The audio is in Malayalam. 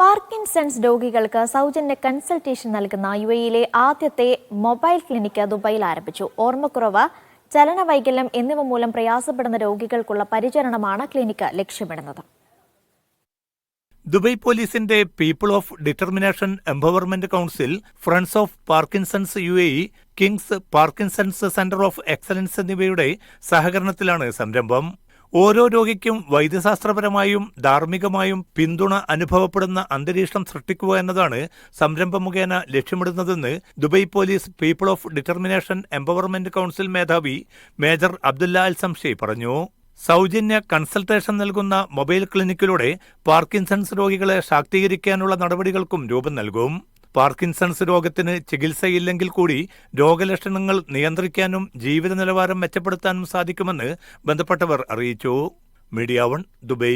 പാർക്കിൻസൺസ് രോഗികൾക്ക് സൗജന്യ കൺസൾട്ടേഷൻ നൽകുന്ന യുഎഇയിലെ ആദ്യത്തെ മൊബൈൽ ക്ലിനിക്ക് ദുബൈയിൽ ആരംഭിച്ചു. ഓർമ്മക്കുറവ്, ചലനവൈകല്യം എന്നിവ മൂലം പ്രയാസപ്പെടുന്ന രോഗികൾക്കുള്ള പരിചരണമാണ് ക്ലിനിക്ക് ലക്ഷ്യമിടുന്നത്. ദുബൈ പോലീസിന്റെ people of determination empowerment council, friends of Parkinson's UAE, Kings Parkinson's centre of excellence എന്നിവയുടെ സഹകരണത്തിലാണ് സംരംഭം. ഓരോ രോഗിക്കും വൈദ്യശാസ്ത്രപരമായും ധാർമ്മികമായും പിന്തുണ അനുഭവപ്പെടുന്ന അന്തരീക്ഷം സൃഷ്ടിക്കുക എന്നതാണ് സംരംഭം മുഖേന ലക്ഷ്യമിടുന്നതെന്ന് Dubai police people of determination empowerment council മേധാവി മേജർ അബ്ദുല്ല അൽ സംഷി പറഞ്ഞു. സൗജന്യ കൺസൾട്ടേഷൻ നൽകുന്ന മൊബൈൽ ക്ലിനിക്കിലൂടെ പാർക്കിൻസൺസ് രോഗികളെ ശാക്തീകരിക്കാനുള്ള നടപടികൾക്കും രൂപം നൽകും. പാർക്കിൻസൺസ് രോഗത്തിന് ചികിത്സയില്ലെങ്കിൽ കൂടി രോഗലക്ഷണങ്ങൾ നിയന്ത്രിക്കാനും ജീവിത നിലവാരം മെച്ചപ്പെടുത്താനും സാധിക്കുമെന്ന് ബന്ധപ്പെട്ടവർ അറിയിച്ചു. Media 1 Dubai.